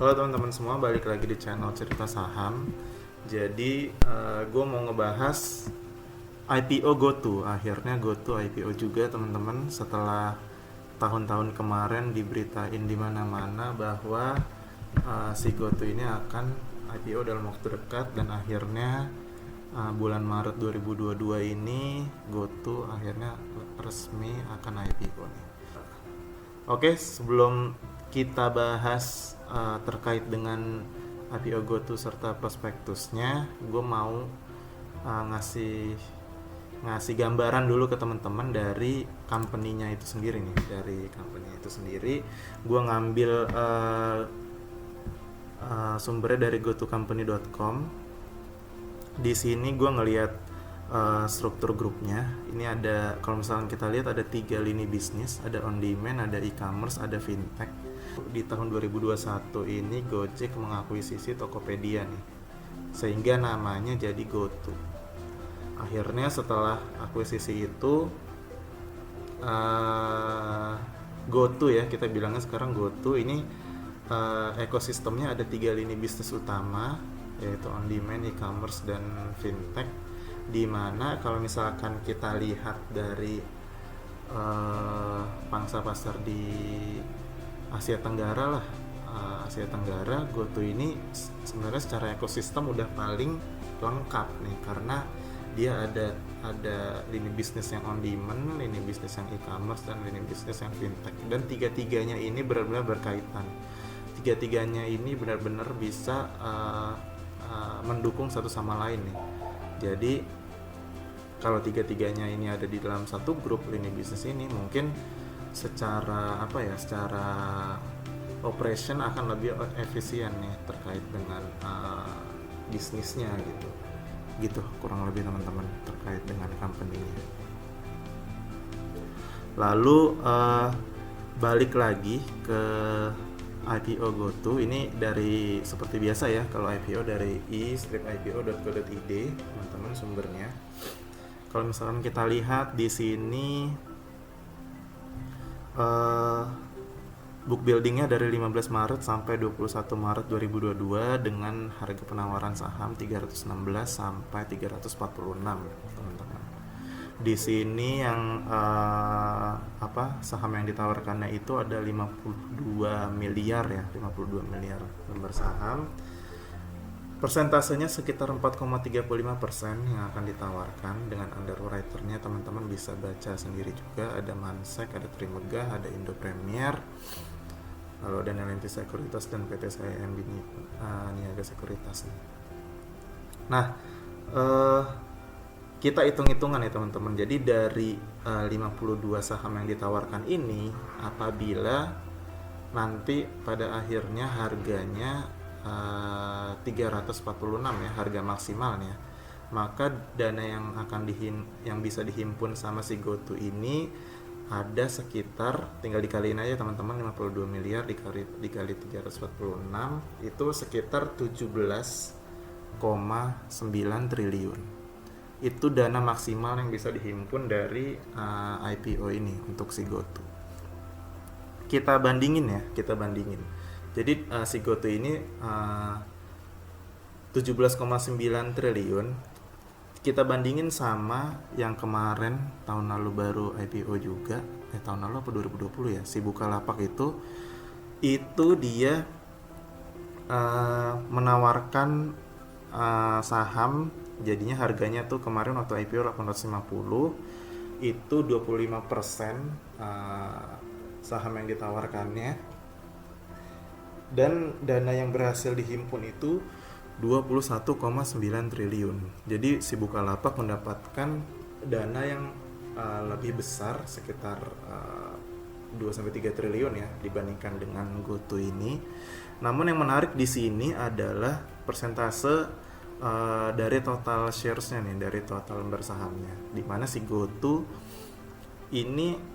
Halo teman-teman semua, balik lagi di channel Cerita Saham. Jadi gue mau ngebahas IPO GoTo. Akhirnya GoTo IPO juga teman-teman, setelah tahun-tahun kemarin diberitain di mana-mana bahwa si GoTo ini akan IPO dalam waktu dekat, dan akhirnya bulan Maret 2022 ini GoTo akhirnya resmi akan IPO nih. Oke, sebelum kita bahas terkait dengan IPO GoTo serta prospektusnya, gue mau ngasih gambaran dulu ke teman-teman dari company-nya itu sendiri nih. Dari company itu sendiri, gue ngambil sumbernya dari gotocompany.com. Di sini gue ngelihat struktur grupnya. Ini ada, kalau misalkan kita lihat, ada 3 lini bisnis, ada on demand, ada e-commerce, ada fintech. Di tahun 2021 ini Gojek mengakuisisi Tokopedia nih, sehingga namanya jadi GoTo. Akhirnya setelah akuisisi itu GoTo ya, kita bilangnya sekarang GoTo ini ekosistemnya ada 3 lini bisnis utama, yaitu on demand, e-commerce, dan fintech. Dimana kalau misalkan kita lihat dari pangsa pasar di Asia Tenggara lah, Asia Tenggara, GoTo ini sebenarnya secara ekosistem udah paling lengkap nih, karena dia ada lini bisnis yang on demand, lini bisnis yang e-commerce, dan lini bisnis yang fintech. Dan tiga-tiganya ini benar-benar berkaitan. Tiga-tiganya ini benar-benar bisa mendukung satu sama lain nih. Jadi kalau tiga-tiganya ini ada di dalam satu grup lini bisnis ini, mungkin secara secara operation akan lebih efisien nih terkait dengan bisnisnya gitu kurang lebih teman-teman, terkait dengan company-nya. Lalu balik lagi ke IPO GoTo ini, dari seperti biasa ya, kalau IPO dari i-ipo.co.id teman-teman sumbernya. Kalau misalkan kita lihat di sini book buildingnya dari 15 Maret sampai 21 Maret 2022 dengan harga penawaran saham 316 sampai 346 teman-teman. Di sini yang saham yang ditawarkannya itu ada 52 miliar ya, 52 miliar lembar saham. Persentasenya sekitar 4,35% yang akan ditawarkan. Dengan underwriternya teman-teman bisa baca sendiri juga. Ada Mansek, ada Trimegah, ada Indo Premier, lalu ada Nelenty Sekuritas dan PT SIMB Niaga Sekuritas. Nah, kita hitung-hitungan ya teman-teman. Jadi dari 52 saham yang ditawarkan ini, apabila nanti pada akhirnya harganya 346 ya, harga maksimalnya, maka dana yang bisa dihimpun sama si GoTo ini ada sekitar, tinggal dikaliin aja teman-teman, 52 miliar dikali 346 itu sekitar 17,9 triliun. Itu dana maksimal yang bisa dihimpun dari IPO ini untuk si GoTo. Kita bandingin. Jadi si GoTo ini 17,9 triliun. Kita bandingin sama yang kemarin tahun lalu baru IPO juga. Tahun lalu apa 2020 ya? Si Bukalapak itu dia menawarkan saham, jadinya harganya tuh kemarin waktu IPO 850, itu 25% saham yang ditawarkannya. Dan dana yang berhasil dihimpun itu 21,9 triliun. Jadi si Bukalapak mendapatkan dana yang lebih besar, sekitar 2-3 triliun ya, dibandingkan dengan GoTo ini. Namun yang menarik di sini adalah persentase dari total shares-nya nih, dari total lembar sahamnya, di mana si GoTo ini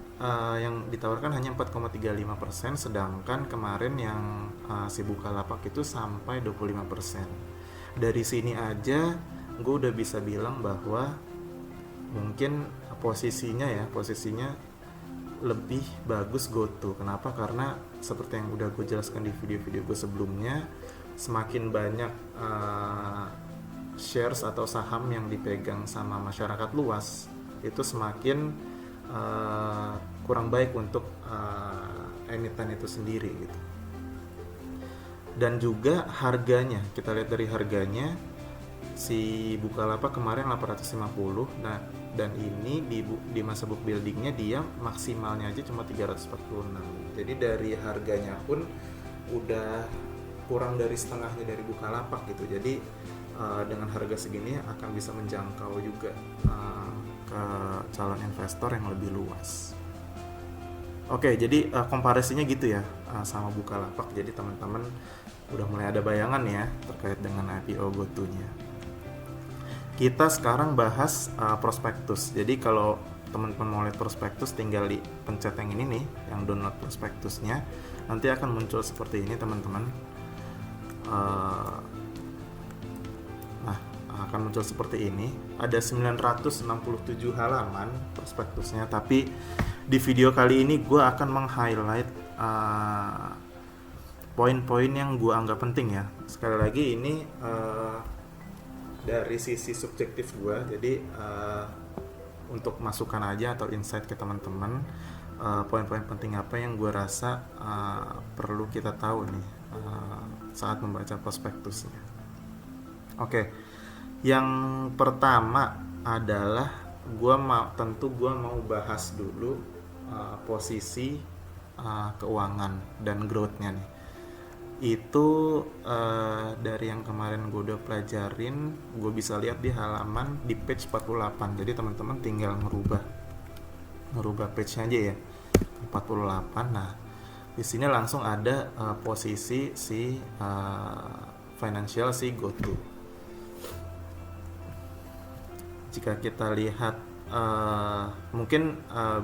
yang ditawarkan hanya 4,35%, sedangkan kemarin yang si Bukalapak itu sampai 25%. Dari sini aja gue udah bisa bilang bahwa mungkin posisinya lebih bagus GoTo. Kenapa? Karena seperti yang udah gue jelaskan di video-video gue sebelumnya, semakin banyak shares atau saham yang dipegang sama masyarakat luas, itu semakin kurang baik untuk emiten itu sendiri gitu. Dan juga harganya, kita lihat dari harganya, si Bukalapak kemarin 850. Nah, dan ini di masa book buildingnya dia maksimalnya aja cuma 346. Jadi dari harganya pun udah kurang dari setengahnya dari Bukalapak gitu. Jadi dengan harga segini akan bisa menjangkau juga ke calon investor yang lebih luas. Oke, jadi komparasinya gitu ya sama Bukalapak. Jadi teman-teman udah mulai ada bayangan ya terkait dengan IPO GoTo-nya. Kita sekarang bahas prospektus. Jadi kalau teman-teman mau lihat prospektus, tinggal di pencet yang ini nih, yang download prospektusnya. Nanti akan muncul seperti ini teman-teman. Nah, akan muncul seperti ini. Ada 967 halaman prospektusnya, tapi di video kali ini gue akan meng-highlight poin-poin yang gue anggap penting ya. Sekali lagi ini dari sisi subjektif gue, jadi untuk masukan aja atau insight ke teman-teman, poin-poin penting apa yang gue rasa perlu kita tahu nih saat membaca prospektusnya. Oke, yang pertama adalah gue mau bahas dulu posisi keuangan dan growth-nya nih. Itu dari yang kemarin gue udah pelajarin, gue bisa lihat di halaman di page 48. Jadi teman-teman tinggal ngerubah page-nya aja ya, 48. Nah, di sini langsung ada posisi si financial si GoTo. Jika kita lihat, mungkin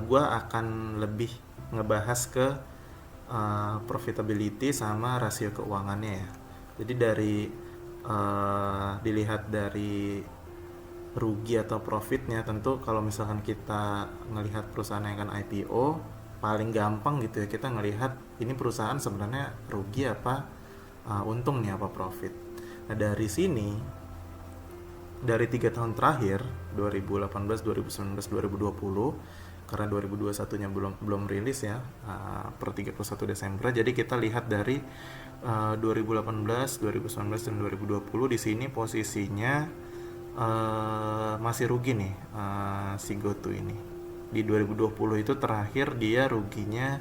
gue akan lebih ngebahas ke profitability sama rasio keuangannya ya. Jadi dilihat dari rugi atau profitnya, tentu kalau misalkan kita ngelihat perusahaan yang akan IPO, paling gampang gitu ya, kita ngelihat ini perusahaan sebenarnya rugi apa untung nih, apa profit. Nah, dari sini, dari 3 tahun terakhir 2018, 2019, 2020, karena 2021-nya belum rilis ya per 31 Desember. Jadi kita lihat dari 2018, 2019 dan 2020, di sini posisinya masih rugi nih si GoTo ini. Di 2020 itu terakhir dia ruginya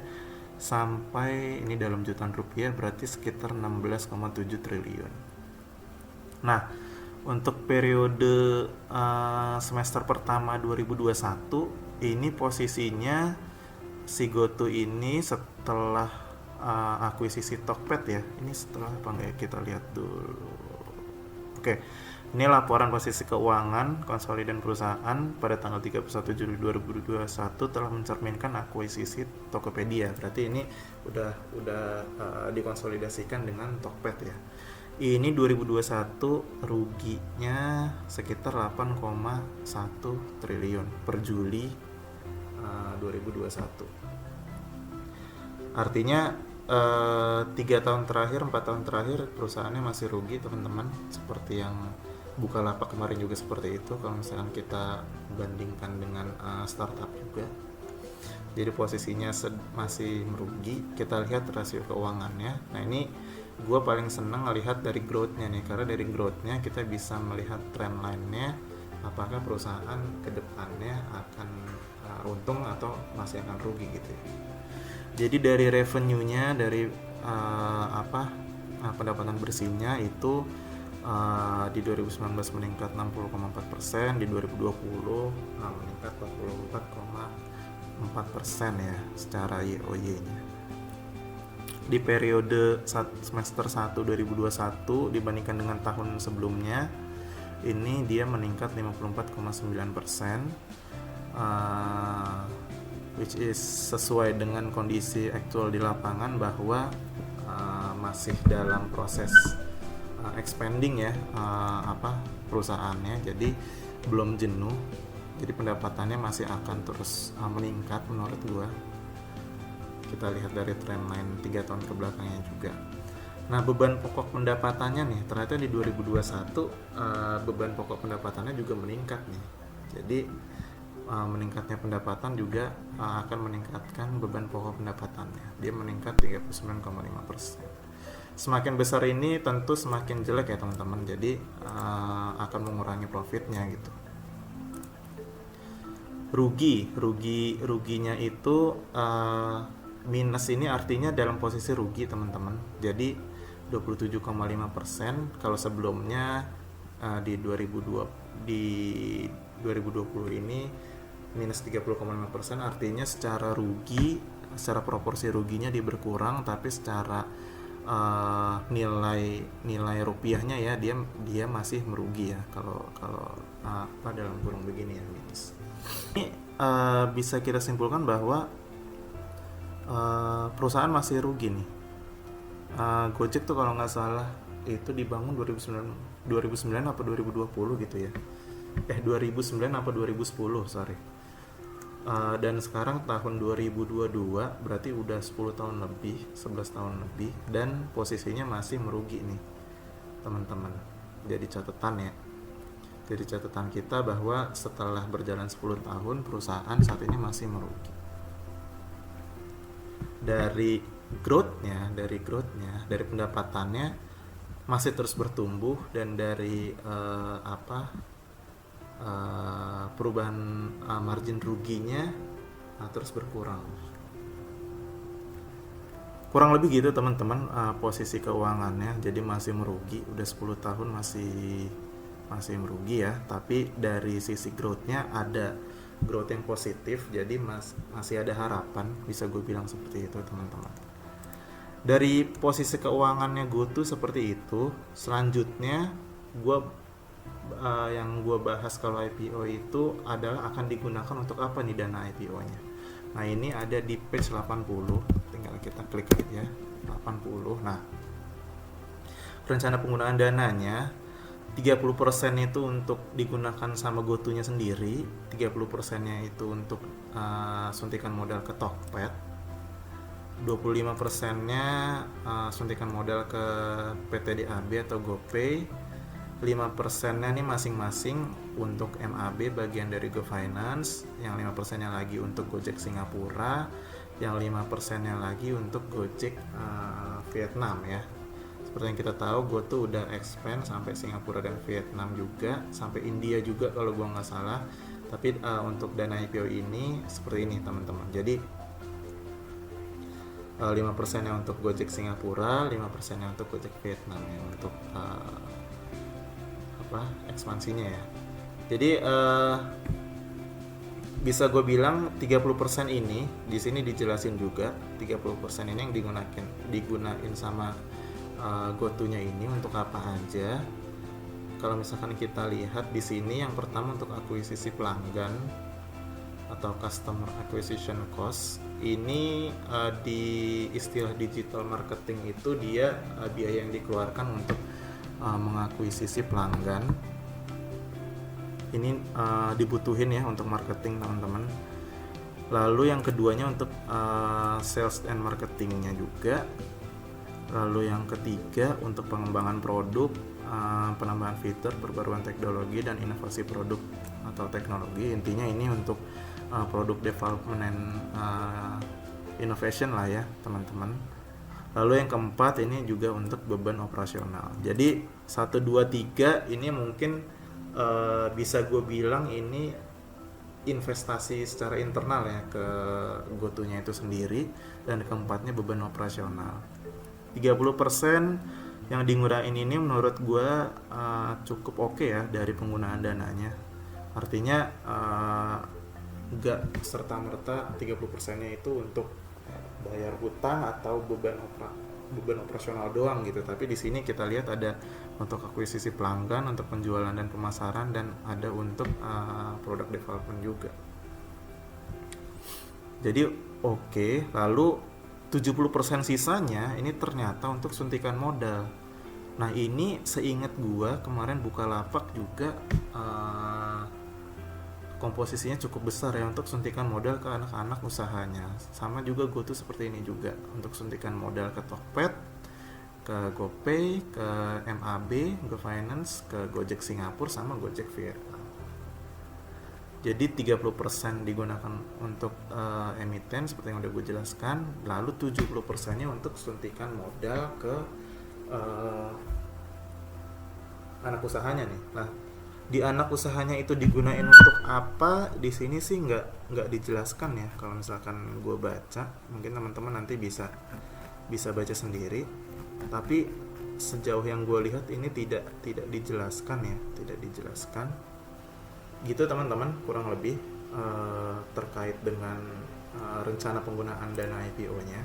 sampai ini dalam jutaan rupiah, berarti sekitar 16,7 triliun. Nah, untuk periode semester pertama 2021, ini posisinya si GoTo ini setelah akuisisi Tokped ya. Ini setelah apa enggak ya? Kita lihat dulu. Oke. Ini laporan posisi keuangan konsoliden perusahaan pada tanggal 31 Juli 2021 telah mencerminkan akuisisi Tokopedia. Berarti ini udah dikonsolidasikan dengan Tokped ya. Ini 2021 ruginya sekitar 8,1 triliun per Juli 2021. Artinya 3 tahun terakhir, 4 tahun terakhir perusahaannya masih rugi teman-teman. Seperti yang Bukalapak kemarin juga seperti itu, kalau misalkan kita bandingkan dengan startup juga. Jadi posisinya masih merugi. Kita lihat rasio keuangannya. Nah, ini gue paling senang melihat dari growth-nya nih, karena dari growth-nya kita bisa melihat trend line-nya, apakah perusahaan kedepannya akan untung atau masih akan rugi gitu ya. Jadi dari revenue-nya, dari pendapatan bersihnya itu di 2019 meningkat 60,4%, di 2020 meningkat 44,4% ya secara YoY-nya. Di periode semester 1 2021 dibandingkan dengan tahun sebelumnya, ini dia meningkat 54,9%, which is sesuai dengan kondisi aktual di lapangan bahwa masih dalam proses expanding ya perusahaannya, jadi belum jenuh, jadi pendapatannya masih akan terus meningkat menurut gua. kita lihat dari trendline 3 tahun ke belakangnya juga. Nah, beban pokok pendapatannya nih, ternyata di 2021 beban pokok pendapatannya juga meningkat nih. Jadi meningkatnya pendapatan juga akan meningkatkan beban pokok pendapatannya. Dia meningkat 39,5%. Semakin besar ini tentu semakin jelek ya teman-teman. Jadi akan mengurangi profitnya gitu. Ruginya itu minus ini artinya dalam posisi rugi teman-teman. Jadi 27,5%. Kalau sebelumnya di 2020 ini minus 30,5%, artinya secara proporsi ruginya dia berkurang, tapi secara nilai rupiahnya ya dia masih merugi ya kalau dalam kurung begini ya minus. Ini bisa kita simpulkan bahwa perusahaan masih rugi nih. Gojek tuh kalau nggak salah itu dibangun 2009 apa 2020 gitu ya. 2009 apa 2010 sorry. Dan sekarang tahun 2022 berarti udah 10 tahun lebih, 11 tahun lebih, dan posisinya masih merugi nih teman-teman. Jadi catatan kita bahwa setelah berjalan 10 tahun perusahaan saat ini masih merugi. Dari growth-nya, dari pendapatannya masih terus bertumbuh, dan dari perubahan margin ruginya terus berkurang. Kurang lebih gitu teman-teman posisi keuangannya. Jadi masih merugi, udah 10 tahun masih merugi ya. Tapi dari sisi growth-nya ada growth yang positif, jadi masih ada harapan, bisa gue bilang seperti itu teman-teman. Dari posisi keuangannya GoTo seperti itu. Selanjutnya yang gue bahas kalau IPO itu adalah akan digunakan untuk apa nih dana IPO-nya. Nah, ini ada di page 80, tinggal kita klik aja 80. Nah, rencana penggunaan dananya 30% itu untuk digunakan sama GoTo-nya sendiri, 30%-nya itu untuk suntikan modal ke Tokped, 25%-nya suntikan modal ke PT DAB atau GoPay, 5%-nya ini masing-masing untuk MAB bagian dari GoFinance, yang 5%-nya lagi untuk Gojek Singapura, yang 5%-nya lagi untuk Gojek Vietnam ya. Seperti yang kita tahu, GoTo udah expand sampai Singapura dan Vietnam juga, sampai India juga kalau gua nggak salah. Tapi untuk dana IPO ini seperti ini teman-teman. Jadi 5%-nya untuk Gojek Singapura, 5%-nya untuk Gojek Vietnam ya, untuk ekspansinya ya. Jadi bisa gue bilang 30% ini di sini dijelasin juga, 30% ini yang digunain sama GoTo-nya ini untuk apa aja. Kalau misalkan kita lihat di sini, yang pertama untuk akuisisi pelanggan atau customer acquisition cost. Ini di istilah digital marketing itu dia biaya yang dikeluarkan untuk mengakuisisi pelanggan. Ini dibutuhin ya untuk marketing teman-teman. Lalu yang keduanya untuk sales and marketingnya juga. Lalu yang ketiga untuk pengembangan produk, penambahan fitur, perbaruan teknologi, dan inovasi produk atau teknologi. Intinya ini untuk produk development and innovation lah ya teman-teman. Lalu yang keempat ini juga untuk beban operasional. Jadi 1, 2, 3 ini mungkin bisa gue bilang ini investasi secara internal ya ke GoTo-nya itu sendiri. Dan keempatnya beban operasional. 30% yang digunain ini menurut gue cukup oke ya dari penggunaan dananya. Artinya nggak serta-merta 30%-nya itu untuk bayar hutang atau beban operasional doang gitu. Tapi di sini kita lihat ada untuk akuisisi pelanggan, untuk penjualan dan pemasaran, dan ada untuk product development juga. Jadi oke. Lalu 70% sisanya ini ternyata untuk suntikan modal. Nah, ini seingat gua kemarin Bukalapak juga komposisinya cukup besar ya untuk suntikan modal ke anak-anak usahanya. Sama juga GoTo seperti ini juga untuk suntikan modal ke Tokped, ke GoPay, ke MAB, GoFinance, ke Gojek Singapura sama Gojek Vietnam. Jadi 30% digunakan untuk emiten seperti yang udah gue jelaskan, lalu 70%-nya untuk suntikan modal ke anak usahanya nih. Nah, di anak usahanya itu digunain untuk apa? Di sini sih nggak dijelaskan ya. Kalau misalkan gue baca, mungkin teman-teman nanti bisa baca sendiri. Tapi sejauh yang gue lihat ini tidak dijelaskan ya, tidak dijelaskan. Gitu teman-teman, kurang lebih terkait dengan rencana penggunaan dana IPO-nya.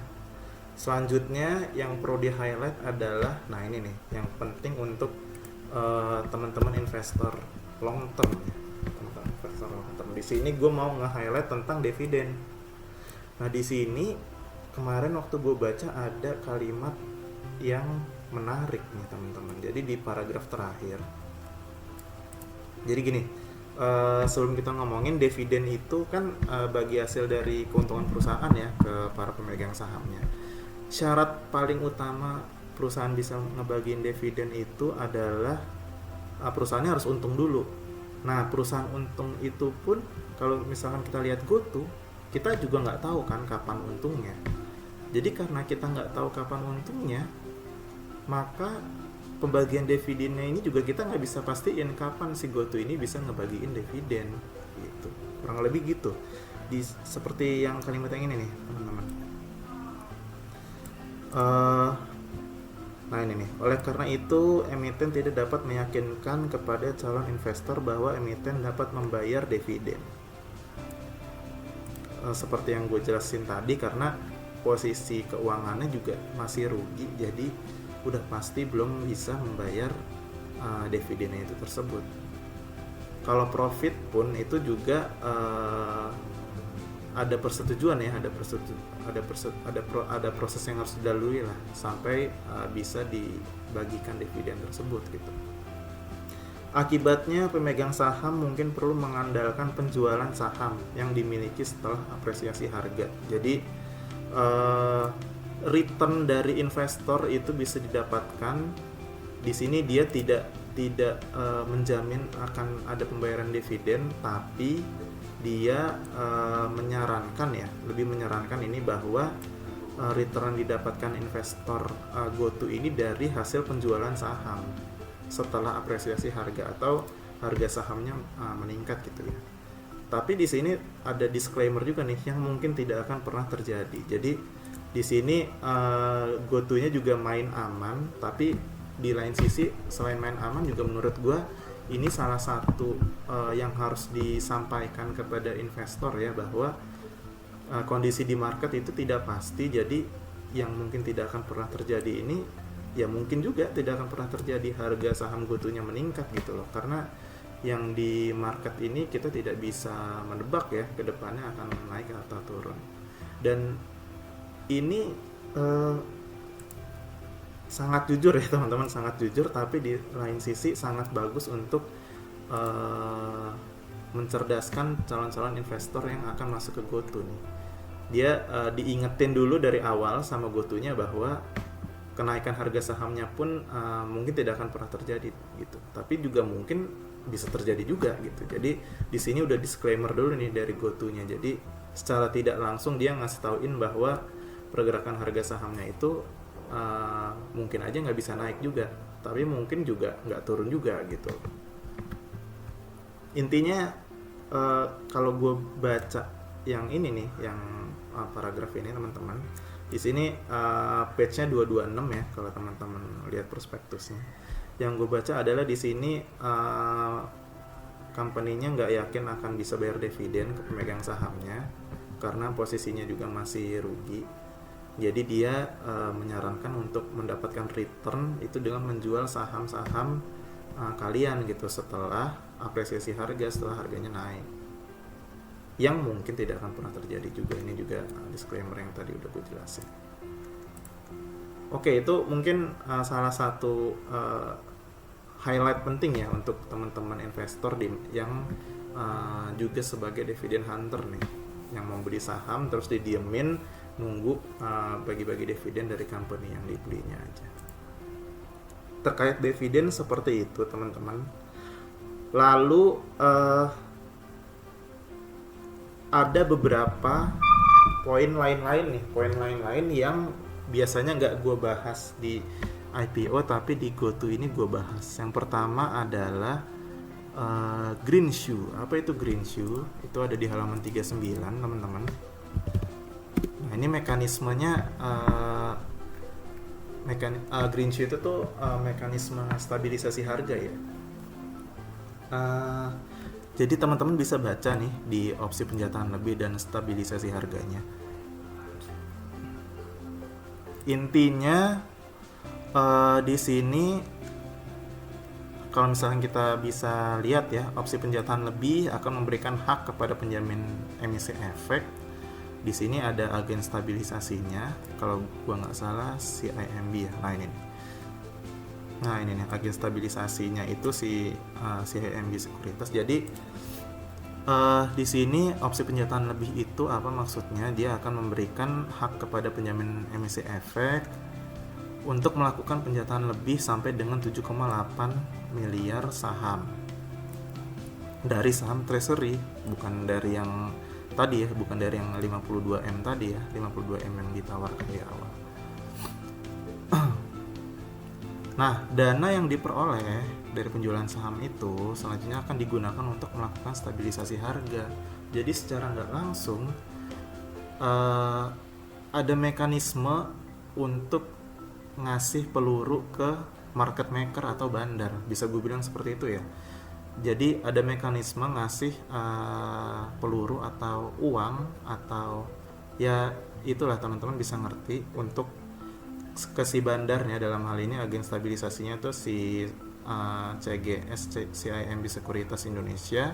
Selanjutnya yang perlu di-highlight adalah, nah ini nih, yang penting untuk teman-teman investor long term ya. Teman-teman investor long term. Di sini gue mau nge-highlight tentang dividen. Nah, di sini kemarin waktu gue baca ada kalimat yang menarik nih teman-teman. Jadi di paragraf terakhir. Jadi gini, sebelum kita ngomongin dividen itu kan bagi hasil dari keuntungan perusahaan ya ke para pemegang sahamnya. Syarat paling utama perusahaan bisa ngebagiin dividen itu adalah perusahaannya harus untung dulu. Nah, perusahaan untung itu pun kalau misalkan kita lihat GoTo, kita juga nggak tahu kan kapan untungnya. Jadi karena kita nggak tahu kapan untungnya, maka pembagian dividennya ini juga kita nggak bisa pastiin kapan si GoTo ini bisa ngebagiin dividen gitu. Kurang lebih gitu. Seperti yang kalimat yang ini nih teman-teman. Nah ini nih, oleh karena itu emiten tidak dapat meyakinkan kepada calon investor bahwa emiten dapat membayar dividen. Seperti yang gue jelasin tadi, karena posisi keuangannya juga masih rugi, jadi udah pasti belum bisa membayar dividennya itu tersebut. Kalau profit pun itu juga ada persetujuan ya, ada proses yang harus dilalui lah sampai bisa dibagikan dividen tersebut gitu. Akibatnya pemegang saham mungkin perlu mengandalkan penjualan saham yang dimiliki setelah apresiasi harga. Jadi return dari investor itu bisa didapatkan. Di sini dia tidak menjamin akan ada pembayaran dividen, tapi dia lebih menyarankan ini bahwa return didapatkan investor GoTo ini dari hasil penjualan saham setelah apresiasi harga atau harga sahamnya meningkat gitu ya. Tapi di sini ada disclaimer juga nih yang mungkin tidak akan pernah terjadi. Jadi di sini GoTo-nya juga main aman, tapi di lain sisi selain main aman juga menurut gua ini salah satu yang harus disampaikan kepada investor ya, bahwa kondisi di market itu tidak pasti. Jadi yang mungkin tidak akan pernah terjadi ini ya mungkin juga tidak akan pernah terjadi harga saham GoTo-nya meningkat gitu loh, karena yang di market ini kita tidak bisa menebak ya ke depannya akan naik atau turun. Dan ini sangat jujur ya teman-teman, sangat jujur, tapi di lain sisi sangat bagus untuk mencerdaskan calon-calon investor yang akan masuk ke GoTo nih. Dia diingetin dulu dari awal sama GoTo-nya bahwa kenaikan harga sahamnya pun mungkin tidak akan pernah terjadi gitu, tapi juga mungkin bisa terjadi juga gitu. Jadi di sini udah disclaimer dulu nih dari GoTo-nya. Jadi secara tidak langsung dia ngasih tauin bahwa pergerakan harga sahamnya itu mungkin aja nggak bisa naik juga, tapi mungkin juga nggak turun juga gitu. Intinya kalau gue baca yang ini nih, yang paragraf ini teman-teman, di sini page-nya 226 ya kalau teman-teman lihat prospektusnya. Yang gue baca adalah di sini company-nya nggak yakin akan bisa bayar dividen ke pemegang sahamnya karena posisinya juga masih rugi. Jadi dia menyarankan untuk mendapatkan return itu dengan menjual saham-saham kalian gitu setelah apresiasi harga, setelah harganya naik. Yang mungkin tidak akan pernah terjadi juga. Ini juga disclaimer yang tadi udah gue jelasin. Oke, itu mungkin salah satu highlight penting ya untuk teman-teman investor yang juga sebagai dividend hunter nih, yang mau beli saham terus didiemin nunggu bagi-bagi dividen dari company yang dibelinya aja. Terkait dividen seperti itu teman-teman. Lalu ada beberapa poin lain-lain yang biasanya nggak gue bahas di IPO tapi di GoTo ini gue bahas. Yang pertama adalah Greenshoe. Apa itu Greenshoe? Itu ada di halaman 39 teman-teman. Nah ini mekanismenya Greenshoe itu tuh mekanisme stabilisasi harga ya. Jadi teman-teman bisa baca nih di opsi penjataan lebih dan stabilisasi harganya. Intinya di sini kalau misalnya kita bisa lihat ya, opsi penjataan lebih akan memberikan hak kepada penjamin emisi efek. Di sini ada agen stabilisasinya, kalau gua nggak salah CIMB ya. Nah ini nih agen stabilisasinya itu si CIMB Sekuritas. Jadi di sini opsi penjataan lebih itu apa maksudnya? Dia akan memberikan hak kepada penjamin emisi efek untuk melakukan penjataan lebih sampai dengan 7,8 miliar saham dari saham treasury, bukan dari yang tadi ya, bukan dari yang 52M tadi ya, 52M yang ditawarkan di awal. Nah, dana yang diperoleh dari penjualan saham itu selanjutnya akan digunakan untuk melakukan stabilisasi harga. Jadi secara nggak langsung ada mekanisme untuk ngasih peluru ke market maker atau bandar, bisa gue bilang seperti itu ya. Jadi ada mekanisme ngasih peluru atau uang atau ya itulah teman-teman bisa ngerti untuk ke si bandarnya, dalam hal ini agen stabilisasinya tuh si CGS CIMB Sekuritas Indonesia.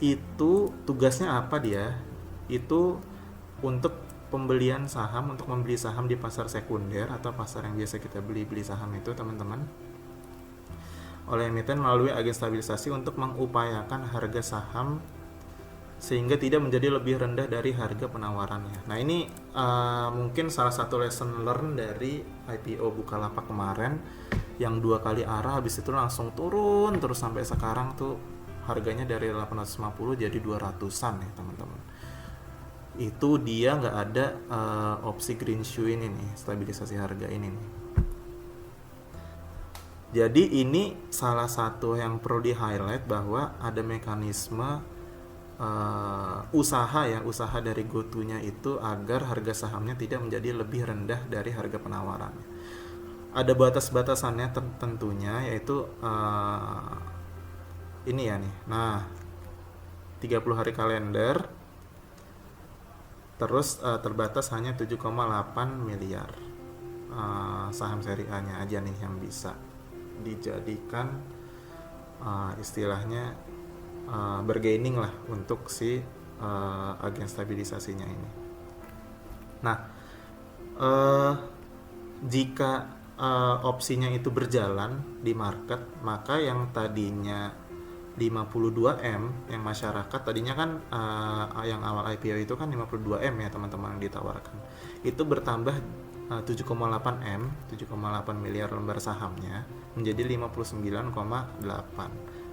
Itu tugasnya apa dia? Itu untuk pembelian saham, untuk membeli saham di pasar sekunder atau pasar yang biasa kita beli saham itu teman-teman, oleh emiten melalui agen stabilisasi untuk mengupayakan harga saham sehingga tidak menjadi lebih rendah dari harga penawarannya. Nah ini mungkin salah satu lesson learn dari IPO Bukalapak kemarin yang 2 kali arah habis itu langsung turun terus sampai sekarang tuh harganya dari 850 jadi 200-an ya teman-teman. Itu dia nggak ada opsi Greenshoe ini nih, stabilisasi harga ini nih. Jadi ini salah satu yang perlu di highlight bahwa ada mekanisme usaha dari GoTo-nya itu agar harga sahamnya tidak menjadi lebih rendah dari harga penawarannya. Ada batas-batasannya tentunya, yaitu ini ya nih. Nah, 30 hari kalender terus terbatas hanya 7,8 miliar saham seri A-nya aja nih yang bisa dijadikan istilahnya bergaining lah untuk si agen stabilisasinya ini. Nah, jika opsinya itu berjalan di market, maka yang tadinya 52M yang masyarakat tadinya kan yang awal IPO itu kan 52M ya teman-teman yang ditawarkan, itu bertambah 7,8M, 7,8 miliar lembar sahamnya menjadi 59,8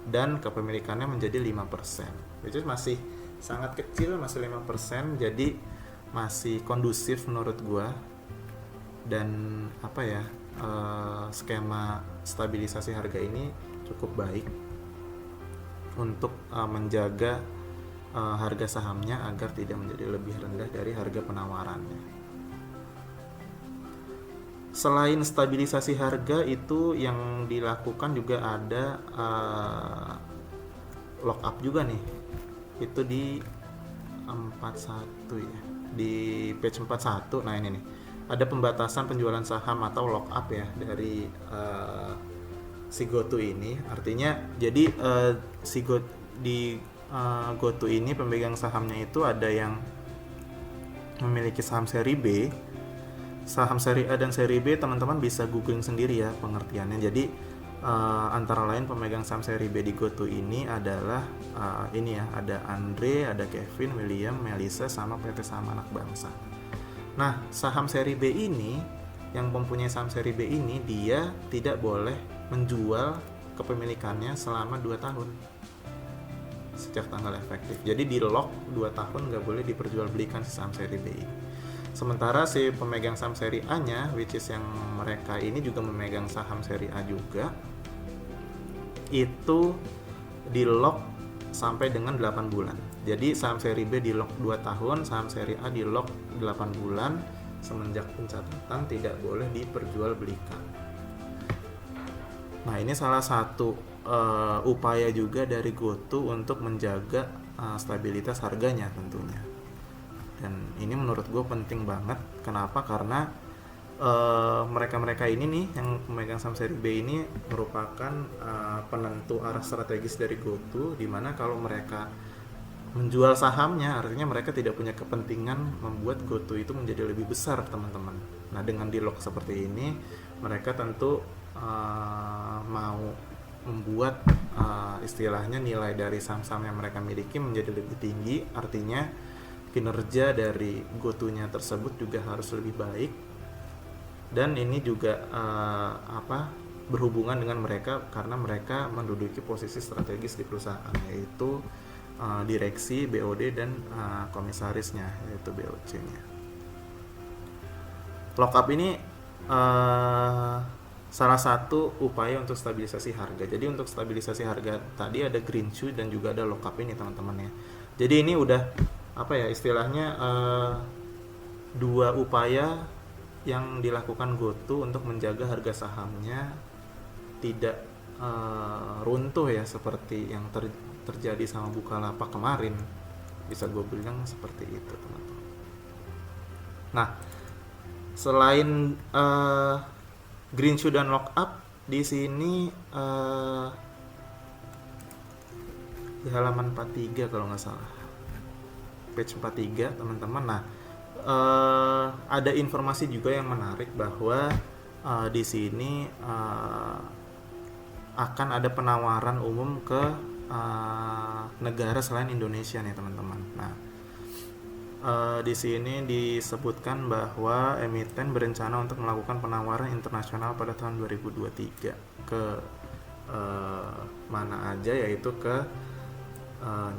dan kepemilikannya menjadi 5%. Itu masih sangat kecil, masih 5%, jadi masih kondusif menurut gua. Dan apa ya, skema stabilisasi harga ini cukup baik untuk menjaga harga sahamnya agar tidak menjadi lebih rendah dari harga penawarannya. Selain stabilisasi harga itu yang dilakukan juga ada lock up juga nih. Itu di 41 ya. Di page 41. Nah ini nih. Ada pembatasan penjualan saham atau lock up ya dari si GoTo ini. Artinya jadi GoTo ini pemegang sahamnya itu ada yang memiliki saham seri B. Saham seri A dan seri B teman-teman bisa googling sendiri ya pengertiannya. Jadi Antara lain pemegang saham seri B di GoTo ini adalah ini ya, ada Andre, ada Kevin, William, Melissa, sama PT Saham Anak Bangsa. Nah, saham seri B ini, yang mempunyai saham seri B ini, dia tidak boleh menjual kepemilikannya selama 2 tahun sejak tanggal efektif. Jadi di lock 2 tahun nggak boleh diperjualbelikan si saham seri B ini. Sementara si pemegang saham seri A-nya, which is yang mereka ini juga memegang saham seri A juga, itu di lock sampai dengan 8 bulan. Jadi saham seri B di lock 2 tahun, saham seri A di lock 8 bulan, semenjak pencatatan tidak boleh diperjualbelikan. Nah, ini salah satu upaya juga dari GoTo untuk menjaga stabilitas harganya tentunya. Dan ini menurut gue penting banget. Kenapa? Karena mereka-mereka ini nih yang pemegang saham seri B ini merupakan penentu arah strategis dari GoTo, dimana kalau mereka menjual sahamnya artinya mereka tidak punya kepentingan membuat GoTo itu menjadi lebih besar, teman-teman. Nah, dengan di lock seperti ini mereka tentu mau membuat istilahnya nilai dari saham-saham yang mereka miliki menjadi lebih tinggi, artinya kinerja dari GoTo-nya tersebut juga harus lebih baik. Dan ini juga berhubungan dengan mereka karena mereka menduduki posisi strategis di perusahaan, yaitu direksi, BOD, dan komisarisnya, yaitu BOC-nya. Lockup ini salah satu upaya untuk stabilisasi harga. Jadi untuk stabilisasi harga tadi ada green shoe dan juga ada lockup ini, teman-teman ya. Jadi ini udah istilahnya dua upaya yang dilakukan GoTo untuk menjaga harga sahamnya tidak runtuh ya, seperti yang terjadi sama Bukalapak kemarin. Bisa gue bilang seperti itu, teman-teman. Nah, selain green shoe dan lockup, di sini di halaman 43 kalau nggak salah, page 43, teman-teman. Nah, ada informasi juga yang menarik bahwa di sini akan ada penawaran umum ke negara selain Indonesia nih, teman-teman. Nah, di sini disebutkan bahwa emiten berencana untuk melakukan penawaran internasional pada tahun 2023 ke mana aja, yaitu ke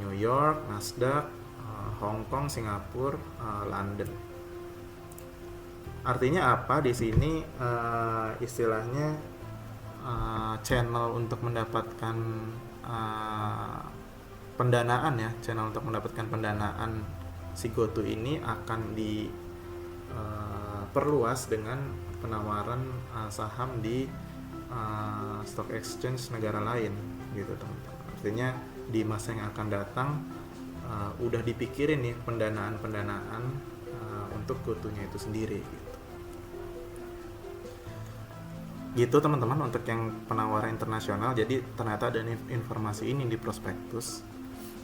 New York, Nasdaq, Hong Kong, Singapura, London. Artinya apa di sini? Istilahnya channel untuk mendapatkan pendanaan ya, channel untuk mendapatkan pendanaan si GoTo ini akan diperluas dengan penawaran saham di stock exchange negara lain, gitu, teman-teman. Artinya di masa yang akan datang udah dipikirin nih pendanaan untuk GoTo-nya itu sendiri, gitu teman-teman, untuk yang penawaran internasional. Jadi ternyata ada informasi ini di prospektus.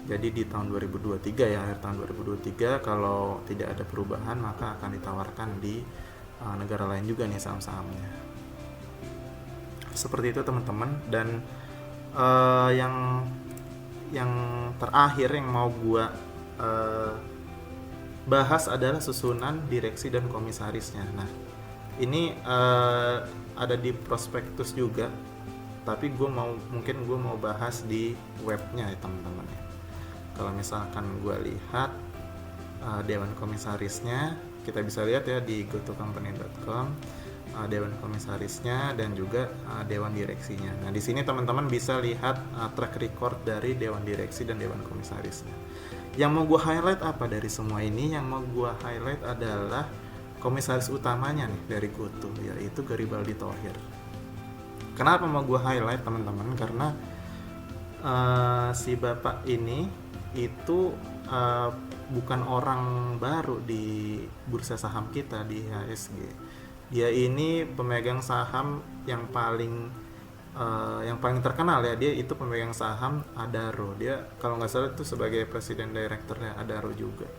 Jadi di tahun 2023 ya, akhir tahun 2023 kalau tidak ada perubahan maka akan ditawarkan di negara lain juga nih saham-sahamnya. Seperti itu, teman-teman. Dan yang terakhir yang mau gua bahas adalah susunan direksi dan komisarisnya. Nah, ini ada di prospektus juga, tapi gue mau bahas di webnya ya, teman-teman ya. Kalau misalkan gue lihat dewan komisarisnya, kita bisa lihat ya di gotocompany.com, dewan komisarisnya dan juga dewan direksinya. Nah, di sini teman-teman bisa lihat track record dari dewan direksi dan dewan komisarisnya. Yang mau gue highlight apa dari semua ini? Yang mau gue highlight adalah komisaris utamanya nih dari GoTo, yaitu Garibaldi Thohir. Kenapa mau gue highlight, teman-teman? Karena si bapak ini itu bukan orang baru di bursa saham kita di IHSG. Dia ini pemegang saham yang paling terkenal ya. Dia itu pemegang saham Adaro. Dia kalau nggak salah itu sebagai presiden direkturnya Adaro juga.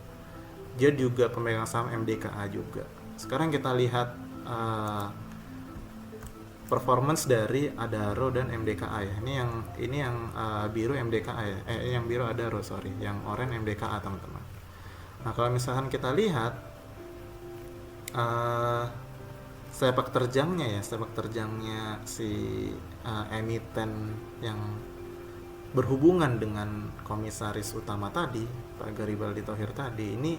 Dia juga pemegang saham MDKA juga. Sekarang kita lihat performance dari Adaro dan MDKA ya. Ini yang biru MDKA ya. Yang biru Adaro, sorry. Yang oranye MDKA, teman-teman. Nah, kalau misalkan kita lihat uh, sepak terjangnya si emiten yang berhubungan dengan komisaris utama tadi, Pak Garibaldi Thohir tadi, ini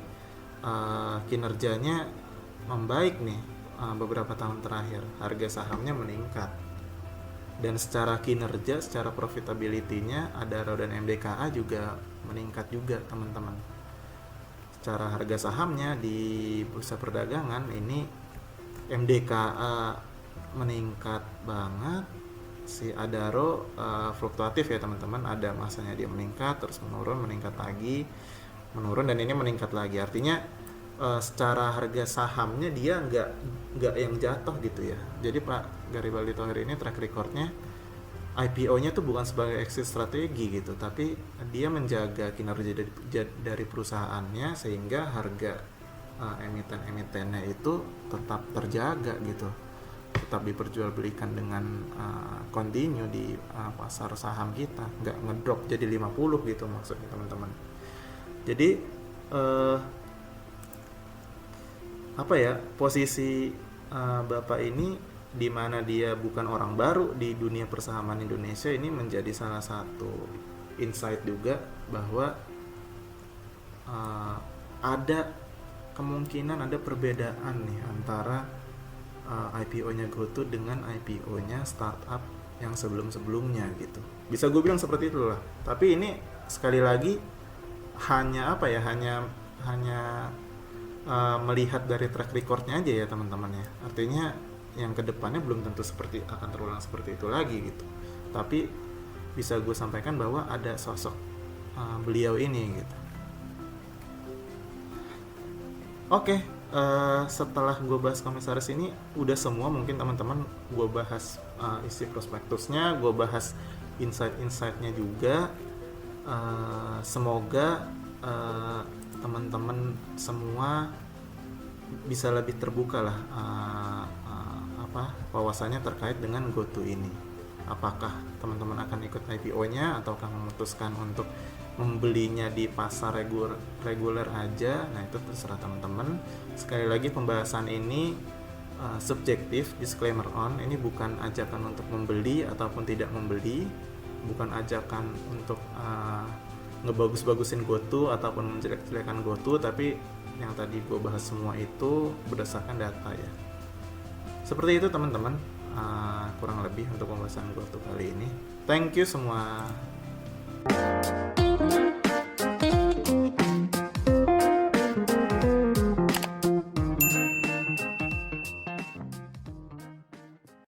kinerjanya membaik nih. Beberapa tahun terakhir harga sahamnya meningkat, dan secara kinerja, secara profitability-nya Adaro dan MDKA juga meningkat juga, teman-teman. Secara harga sahamnya di bursa perdagangan ini MDKA meningkat banget, si Adaro fluktuatif ya teman-teman, ada masanya dia meningkat terus menurun, meningkat lagi, menurun, dan ini meningkat lagi. Artinya secara harga sahamnya dia nggak yang jatuh gitu ya. Jadi Pak Garibaldi Thohir ini track recordnya IPO-nya tuh bukan sebagai exit strategi gitu, tapi dia menjaga kinerja dari perusahaannya sehingga harga emiten-emitennya itu tetap terjaga gitu, tetap diperjualbelikan dengan continue di pasar saham kita, nggak ngedrop jadi 50 gitu maksudnya, teman-teman. Jadi posisi Bapak ini, di mana dia bukan orang baru di dunia persahaman Indonesia, ini menjadi salah satu insight juga bahwa ada kemungkinan ada perbedaan nih antara IPO-nya GoTo dengan IPO-nya startup yang sebelum-sebelumnya gitu. Bisa gue bilang seperti itu lah. Tapi ini sekali lagi hanya melihat dari track record-nya aja ya teman-teman ya. Artinya yang kedepannya belum tentu akan terulang seperti itu lagi gitu. Tapi bisa gue sampaikan bahwa ada sosok beliau ini gitu. Oke, setelah gue bahas komisaris ini udah semua, mungkin teman-teman gue bahas isi prospektusnya, gue bahas insight-insightnya juga. Semoga teman-teman semua bisa lebih terbuka lah wawasannya terkait dengan GoTo ini. Apakah teman-teman akan ikut IPO-nya ataukah memutuskan untuk membelinya di pasar reguler aja? Nah, itu terserah teman-teman. Sekali lagi, pembahasan ini subjektif, disclaimer on. Ini bukan ajakan untuk membeli ataupun tidak membeli, bukan ajakan untuk ngebagus-bagusin GoTo ataupun menjelek-jelekan GoTo, tapi yang tadi gue bahas semua itu berdasarkan data ya. Seperti itu teman-teman, kurang lebih untuk pembahasan GoTo kali ini. Thank you semua.